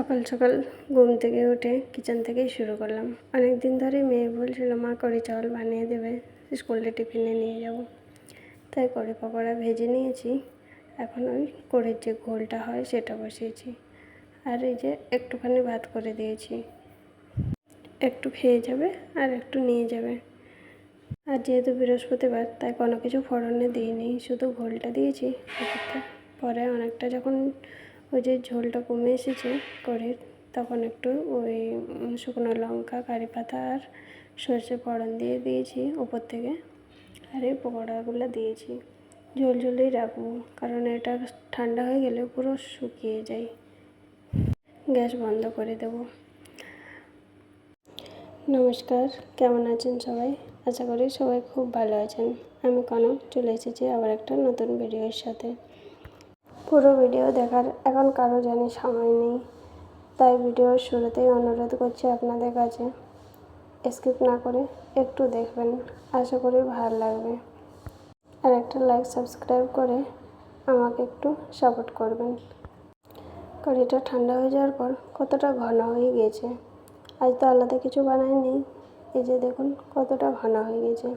সকাল সকাল ঘুম থেকে উঠে কিচেন থেকেই শুরু করলাম। অনেক দিন ধরে মেয়ে বলছিল মা কড়ি চাউল বানিয়ে দেবে, স্কুলে টিফিনে নিয়ে যাব। তাই কড়ি পকোড়া ভেজে নিয়েছি। এখন ওই কড়ির যে ঘোলটা হয় সেটা বসিয়েছি। আর এই যে একটুখানি ভাত করে দিয়েছি, একটু খেয়ে যাবে আর একটু নিয়ে যাবে। আর যেহেতু বৃহস্পতিবার তাই কোনো কিছু ফোড়নে দিইনি, শুধু ঘোলটা দিয়েছি। পরে অনেকটা যখন ওই যে ঝোলটা কমে এসেছে কড়ির, তখন একটু ওই শুকনো লঙ্কা, কারি পাতা আর সর্ষে ফোড়ন দিয়ে দিয়েছি উপর থেকে। আর এই পকোড়াগুলো দিয়েছি। ঝোল ঝোলেই রাখবো, কারণ এটা ঠান্ডা হয়ে গেলে পুরো শুকিয়ে যায়। গ্যাস বন্ধ করে দেবো। নমস্কার, কেমন আছেন সবাই? আশা করি সবাই খুব ভালো আছেন। আমি কনক চলে এসেছি আবার একটা নতুন ভিডিওর সাথে। পুরো ভিডিও দেখার এখন কারো জানি সময় নেই, তাই ভিডিওর শুরুতেই অনুরোধ করছি আপনাদের কাছে স্কিপ না করে একটু দেখবেন, আশা করি ভালো লাগবে। আর একটা লাইক সাবস্ক্রাইব করে আমাকে একটু সাপোর্ট করবেন। কড়িটা ঠান্ডা হয়ে যাওয়ার পর কতটা ঘন হয়ে গিয়েছে। আজ তো আলাদা কিছু বানাইনি, এই যে দেখুন কতটা ঘন হয়ে গেছে।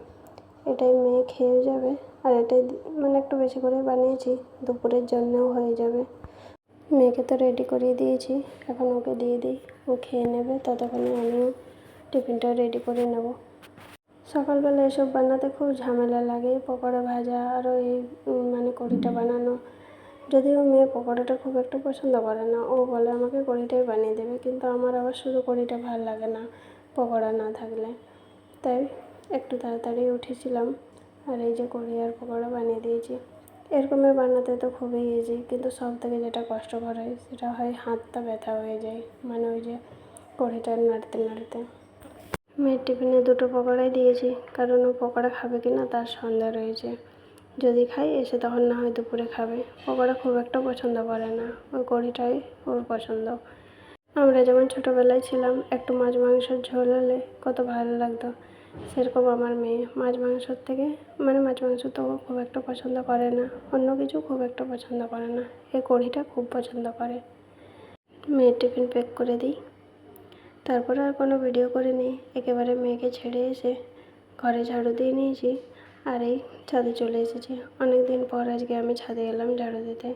এটাই মেয়ে খেয়ে যাবে, আর এটাই মানে একটু বেশি করে বানিয়েছি, দুপুরের জন্যও হয়ে যাবে। মেয়েকে তো রেডি করিয়ে দিয়েছি, এখন ওকে দিয়ে দিই, ও খেয়ে নেবে। ততক্ষণে আমিও টিফিনটা রেডি করে নেব। সকালবেলা এসব বানাতে খুব ঝামেলা লাগে, পকোড়া ভাজা আর ওই মানে কড়িটা বানানো। যদিও মেয়ে পকোড়াটা খুব একটা পছন্দ করে না, ও বলে আমাকে কড়িটাই বানিয়ে দেবে, কিন্তু আমার আবার শুধু কড়িটা ভালো লাগে না পকোড়া না থাকলে। তাই একটু তাড়াতাড়ি উঠেছিলাম আর এই যে কড়ি আর পকোড়া বানিয়ে দিয়েছি। এরকমের বানাতে তো খুবই ইজি, কিন্তু সব থেকে যেটা কষ্টকর হয় সেটা হয় হাতটা ব্যথা হয়ে যায়, মানে ওই যে কড়িটা নাড়তে নাড়তে। মেয়ের টিফিনে দুটো পকোড়াই দিয়েছি, কারণ ও পকোড়া খাবে কি না তার সন্দেহ রয়েছে। যদি খাই এসে তখন না হয় দুপুরে খাবে। পকোড়া খুব একটা পছন্দ করে না, ওই কড়িটাই ওর পছন্দ। আমরা যেমন ছোটোবেলায় ছিলাম, একটু মাছ মাংসের ঝোল হলে কত ভালো লাগতো, সেরকম আমার মেয়ে মাছ মাংসর থেকে মানে মাছ মাংস তো খুব একটা পছন্দ করে না, অন্য কিছু খুব একটা পছন্দ করে না, এই কড়িটা খুব পছন্দ করে। মেয়ের টিফিন প্যাক করে দিই, তারপরে আর কোনো ভিডিও করিনি। একেবারে মেয়েকে ছেড়ে এসে ঘরে ঝাড়ু দিয়ে নিয়েছি আর এই ছাদে চলে এসেছি। অনেক দিন পর আজকে আমি ছাদে এলাম ঝাড়ু দিতে,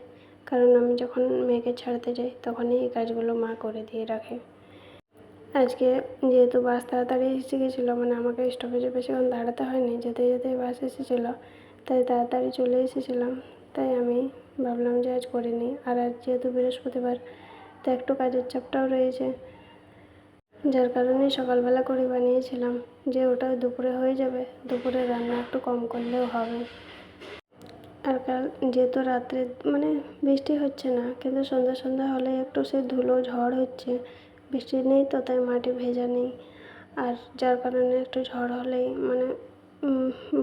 কারণ আমি যখন মেয়েকে ছাড়তে যাই তখনই এই কাজগুলো মা করে দিয়ে রাখে। আজকে যেহেতু বাস তাড়াতাড়ি এসে গেছিলো, মানে আমাকে স্টপেজে বেশিক্ষণ দাঁড়াতে হয়নি, যেতে যেতে বাস এসেছিলো, তাই তাড়াতাড়ি চলে এসেছিলাম। তাই আমি ভাবলাম যে আজ করে নিই। আর আজ যেহেতু বৃহস্পতিবার, তাই একটু কাজের চাপটাও রয়েছে, যার কারণে সকালবেলা করে বানিয়েছিলাম যে ওটা দুপুরে হয়ে যাবে, দুপুরে রান্না একটু কম করলেও হবে। আর কাল যেহেতু রাত্রে মানে বৃষ্টি হচ্ছে না, কিন্তু সন্ধ্যা সন্ধ্যা হলে একটু সে ধুলো ঝড় হচ্ছে, বৃষ্টি নেই তো তাই মাটি ভেজা নেই। আর যার কারণে একটু ঝড় হলেই মানে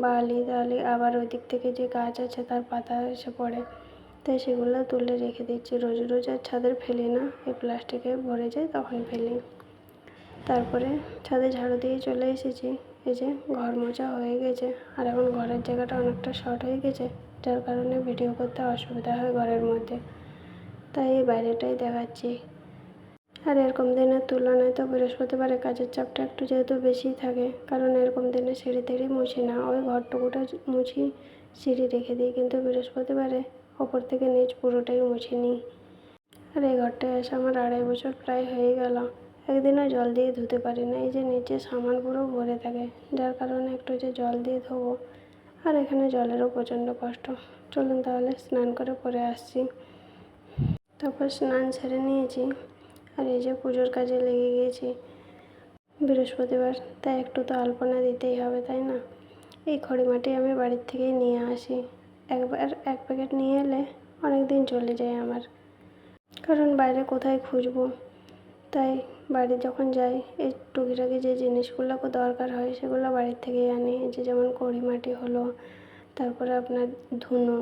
বালি টালি আবার ওই দিক থেকে যে গাছ আছে তার পাতা এসে পড়ে, তাই সেগুলো তুলে রেখে দিচ্ছি। রোজ রোজ আর ছাদের ফেলি না, এই প্লাস্টিকে ভরে যায় তখন ফেলি। তারপরে ছাদে ঝাড়ু দিয়ে চলে এসেছি। এই যে ঘর মোছা হয়ে গেছে, আর এখন ঘরের জায়গাটা অনেকটা শর্ট হয়ে গেছে, যার কারণে ভিডিও করতে অসুবিধা হয় ঘরের মধ্যে, তাই এই বাইরেটাই দেখাচ্ছি। আর এরকম দিনের তুলনায় তো বৃহস্পতিবারে কাজের চাপটা একটু যেহেতু বেশিই থাকে, কারণ এরকম দিনে সিঁড়ি টিড়ি মুছি না, ওই ঘরটুকুটা মুছি, সিঁড়ি রেখে দিই, কিন্তু বৃহস্পতিবারে ওপর থেকে নিচ পুরোটাই মুছে নিই। আর এই ঘরটায় এসে আমার 2.5 বছর প্রায় হয়ে গেল, একদিনও জল দিয়ে ধুতে পারি না। এই যে নিচে সামান পুরো ভরে থাকে, যার কারণে একটু যে জল দিয়ে ধোবো, আর এখানে জলেরও প্রচণ্ড কষ্ট। চলুন তাহলে স্নান করে পরে আসছি। তারপর স্নান সেরে নিয়েছি, আর এই যে পুজোর কাজে লেগে গিয়েছি। বৃহস্পতিবার তাই একটু তো আলপনা দিতেই হবে, তাই না? এই খড়িমাটি আমি বাড়ির থেকেই নিয়ে আসি, একবার 1 প্যাকেট নিয়ে এলে অনেক দিন চলে যায় আমার, কারণ বাইরে কোথায় খুঁজবো। তাই বাড়ি যখন যাই এই টুকিটাকি যে জিনিসগুলো দরকার হয় সেগুলো বাড়ির থেকেই আনি। যে যেমন কড়িমাটি হলো, তারপরে আপনার ধুনো।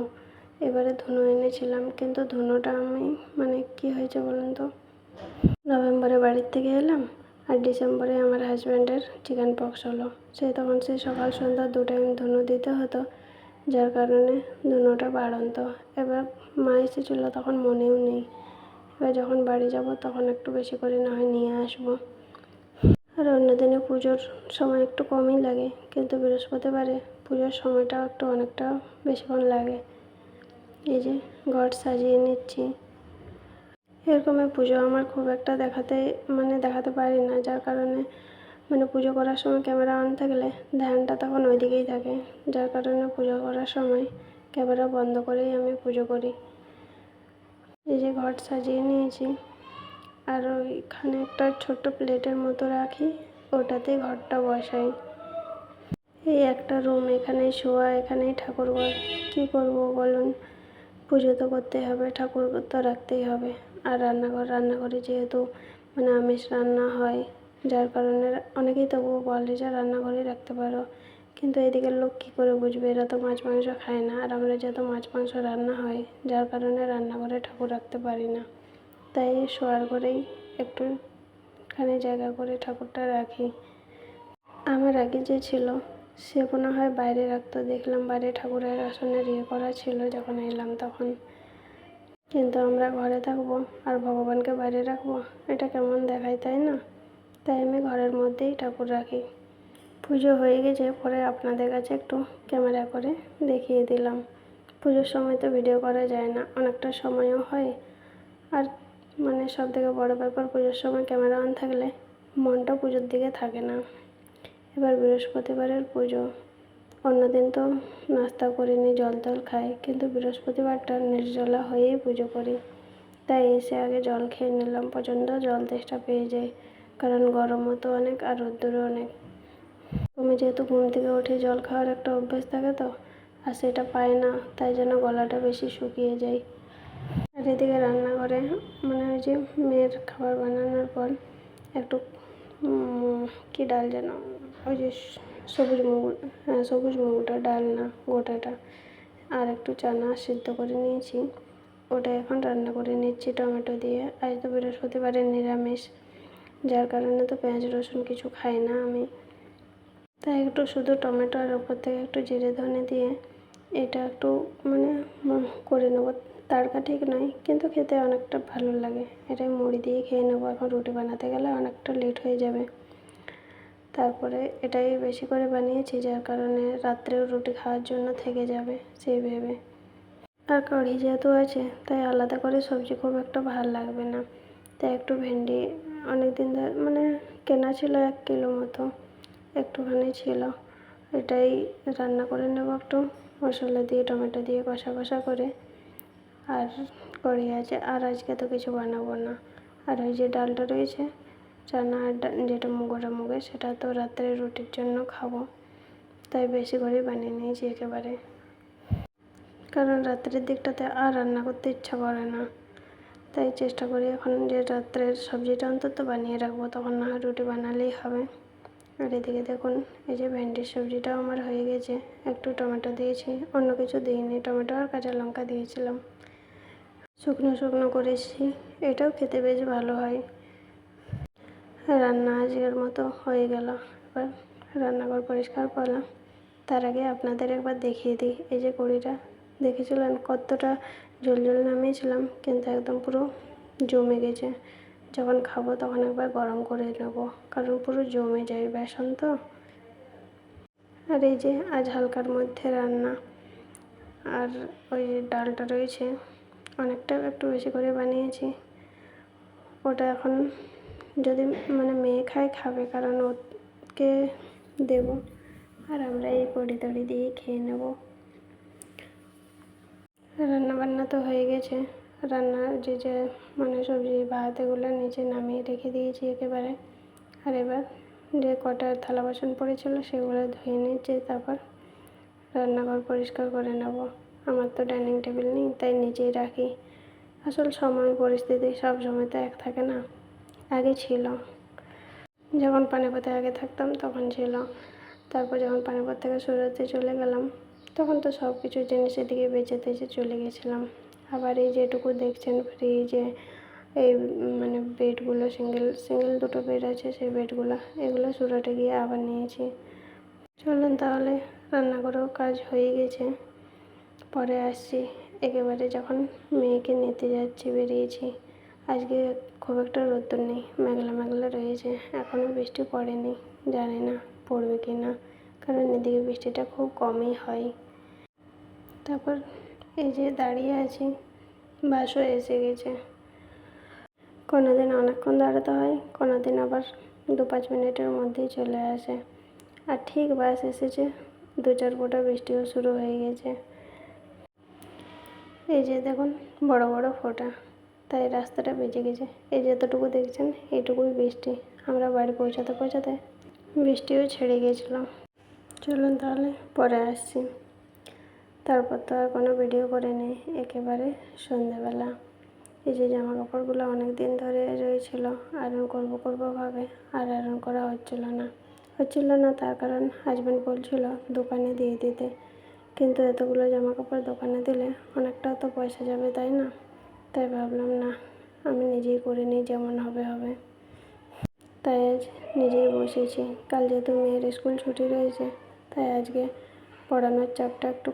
এবারে ধুনো এনেছিলাম, কিন্তু ধুনোটা আমি মানে কি হয়েছে বলুন তো, নভেম্বরে বাড়ির থেকে এলাম আর ডিসেম্বরে আমার হাজব্যান্ডের চিকেন পক্স হলো। তখন সেই সকাল সন্ধ্যা 2 টাইম ধুনো দিতে হতো, যার কারণে ধুনোটা বাড়ন্ত। এবার মা এসেছিলো তখন মনেও নেই, এবার যখন বাড়ি যাব তখন একটু বেশি করে না হয় নিয়ে আসবো। আর অন্য দিনে পুজোর সময় একটু কমই লাগে, কিন্তু বৃহস্পতিবারে পুজোর সময়টাও একটু অনেকটা বেশিক্ষণ লাগে। এই যে ঘট সাজিয়ে নিচ্ছি। এরকমের পুজো আমার খুব একটা দেখাতে পারি না, যার কারণে পুজো করার সময় ক্যামেরা অন থাকলে ধ্যানটা তখন ওই দিকেই থাকে, যার কারণে পুজো করার সময় ক্যামেরা বন্ধ করেই আমি পুজো করি। এই যে ঘট সাজিয়ে নিয়েছি, আর ওইখানে একটা ছোট্ট প্লেটের মতো রাখি, ওটাতেই ঘরটা বসাই। এই একটা রুম, এখানেই শোয়া, এখানেই ঠাকুরঘর। কী করবো বলুন, পুজো তো করতে হবে, ঠাকুর তো রাখতেই হবে। আর রান্নাঘরে যেহেতু আমিষ রান্না হয়, যার কারণে অনেকেই তবুও বলে যে রান্নাঘরেই রাখতে পারো, কিন্তু এদিকের লোক কী করে বুঝবে, এরা তো মাছ মাংস খায় না। আর আমরা যেহেতু মাছ মাংস রান্না হয়, যার কারণে রান্নাঘরে ঠাকুর রাখতে পারি না, তাই শোয়ার ঘরেই একটুখানি জায়গা করে ঠাকুরটা রাখি। আমার আগে যে ছিল সে মনে হয় বাইরে রাখতো, দেখলাম বাইরে ঠাকুরের আসনের করা ছিল যখন এলাম তখন। কিন্তু আমরা ঘরে থাকবো আর ভগবানকে বাইরে রাখবো, এটা কেমন দেখায়, তাই না? তাই আমি ঘরের মধ্যেই ঠাকুর রাখি। পুজো হয়ে গেছে, পরে আপনাদের কাছে একটু ক্যামেরা করে দেখিয়ে দিলাম। পুজোর সময় তো ভিডিও করা যায় না, অনেকটা সময়ও হয়। আর সবথেকে বড় ব্যাপার, পুজোর সময় ক্যামেরা অন থাকলে মনটা পুজোর দিকে থাকে না। এবার বৃহস্পতিবারের পুজো, অন্যদিন তো নাস্তা করিনি, জল খাই, কিন্তু বৃহস্পতিবারটা নির্জলা হয়েই পুজো করি। তাই এসে আগে জল খেয়ে নিলাম, প্রচণ্ড জল তেষ্টা পেয়ে যায়, কারণ গরমও তো অনেক আর রোদ্দুরও অনেক। আমি যেহেতু ঘুম থেকে উঠে জল খাওয়ার একটা অভ্যেস থাকে তো, আর সেটা পাই না, তাই জন্য গলাটা বেশি শুকিয়ে যায়। আর এদিকে রান্নাঘরে ওই যে মেয়ের খাবার বানানোর পর একটু কী ডাল যেন, ওই যে সবুজ মুগটা, ডাল না গোটাটা, আর একটু চানা সিদ্ধ করে নিয়েছি, ওটা এখন রান্না করে নিচ্ছি টমেটো দিয়ে। আজ তো বৃহস্পতিবারে নিরামিষ, যার কারণে তো পেঁয়াজ রসুন কিছু খাই না আমি, তাই একটু শুধু টমেটো আর ওপর থেকে একটু জিরে ধনে দিয়ে এটা একটু করে নেবো। তাড়কা ঠিক নয়, কিন্তু খেতে অনেকটা ভালো লাগে। এটাই মুড়ি দিয়ে খেয়ে নেবো, এখন রুটি বানাতে গেলে অনেকটা লেট হয়ে যাবে। তারপরে এটাই বেশি করে বানিয়েছি, যার কারণে রাত্রেও রুটি খাওয়ার জন্য থেকে যাবে সেই ভেবে। আর কারি যেহেতু আছে, তাই আলাদা করে সবজি খুব একটা ভালো লাগবে না, তাই একটু ভেন্ডি অনেক দিন ধরে কেনা ছিল 1 কিলো মতো, একটুখানি ছিল, এটাই রান্না করে নেব একটু মশলা দিয়ে, টমেটো দিয়ে কষা কষা করে। আর কড়ি আছে, আর আজকে তো কিছু বানাবো না। আর ওই যে ডালটা রয়েছে, চানা আর যেটা মুগের, সেটা তো রাত্রে রুটির জন্য খাবো, তাই বেশি করে বানিয়ে নিয়েছি একেবারে, কারণ রাত্রের দিকটাতে আর রান্না করতে ইচ্ছা করে না। তাই চেষ্টা করি এখন যে রাত্রের সবজিটা অন্তত বানিয়ে রাখবো, তখন না হয় রুটি বানালেই হবে। আর এদিকে দেখুন, এই যে ভেন্ডির সবজিটাও আমার হয়ে গেছে, একটু টমেটো দিয়েছি, অন্য কিছু দিইনি, টমেটো আর কাঁচা লঙ্কা দিয়েছিলাম, শুকনো করেছি, এটাও খেতে বেশ ভালো হয়। রান্না আজকের মতো হয়ে গেল, এবার রান্নাঘর পরিষ্কার করলাম। তার আগে আপনাদের একবার দেখিয়ে দিই, এই যে কড়িটা দেখেছিলেন কতটা ঝোল নামিয়েছিলাম, কিন্তু একদম পুরো জমে গেছে। যখন খাবো তখন একবার গরম করে নেব, কারণ পুরো জমে যায় বেসন তো। আর এই যে আজ হালকার মধ্যে রান্না, আর ওই ডালটা রয়েছে, অনেকটা একটু বেশি করে বানিয়েছি, ওটা এখন যদি মেয়ে খাবে, কারণ ওকে দেব, আর আমরা এই তড়ি দিয়ে খেয়ে নেব। রান্নাবান্না তো হয়ে গেছে, রান্নার যে সবজি ভাত এগুলো নিচে নামিয়ে রেখে দিয়েছি একেবারে। আর এবার যে কটা থালা বাসন পড়েছিল সেগুলো ধুয়ে নিচ্ছি, তারপর রান্নাঘর পরিষ্কার করে নেব। আমার তো ডাইনিং টেবিল নেই, তাই নিচেই রাখি। আসল সময় পরিস্থিতি সব সময় তো এক থাকে না, আগে ছিল, যখন পানিপথে আগে থাকতাম তখন ছিল, তারপর যখন পানিপথ থেকে সুরাতে চলে গেলাম, তখন তো সব কিছু জিনিসের দিকে বেঁচে তেচে চলে গেছিলাম। আবার এই যেটুকু দেখছেন ফ্রিজে, এই বেডগুলো সিঙ্গেল 2টো বেড আছে, সেই বেডগুলো এগুলো সুরাটে গিয়ে আবার নিয়েছি। চলুন তাহলে, রান্নাঘরেও কাজ হয়ে গেছে, পরে আসছি একেবারে যখন মেয়েকে নিতে যাচ্ছি, বেরিয়েছি। আজকে খুব একটা রোদ্দুর নেই, মেঘলা মেঘলা রয়েছে, এখনও বৃষ্টি পড়েনি। জানি না পড়বে কি না, কারণ এদিকে বৃষ্টিটা খুব কমই হয়। তারপর এই যে দাঁড়িয়ে আছি, বাসও এসে গেছে। কোনো দিন অনেকক্ষণ দাঁড়াতে হয়, কোনো দিন আবার 2-5 মিনিটের মধ্যেই চলে আসে। আর ঠিক বাস এসেছে, 2-4 ফোঁটা বৃষ্টিও শুরু হয়ে গেছে। এই যে দেখুন বড় বড় ফোঁটা, তাই রাস্তাটা বেঁচে গেছে। এই যতটুকু দেখছেন এইটুকুই বৃষ্টি। আমরা বাড়ি পৌঁছাতে পৌঁছাতে বৃষ্টিও ছেড়ে গিয়েছিল। চলুন তাহলে পরে আসছি। তারপর তো আর কোনো ভিডিও করে নেই, একেবারে সন্ধেবেলা। এই যে জামা কাপড়গুলো অনেক দিন ধরে রয়েছিল, আয়রন করবো ভাবে আর আয়রন করা হচ্ছিল না। তার কারণ হাজব্যান্ড বলছিল দোকানে দিয়ে দিতে, কিন্তু এতগুলো জামা কাপড় দোকানে দিলে অনেকটাও তো পয়সা যাবে, তাই না? তাই ভাবলাম না, আমি নিজেই করে নিই, যেমন হবে। তাই আজ নিজেই বসেছি। কাল যেহেতু মেয়ের স্কুল ছুটি রয়েছে, তাই আজকে পড়ানোর চাপটা একটু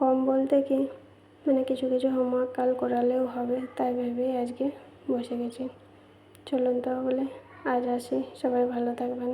কম বলতে কি, মানে কিছু হোমওয়ার্ক কাল করালেও হবে, তাই ভেবেই আজকে বসে গেছি। চলুন তাহলে আজ আসি, সবাই ভালো থাকবেন।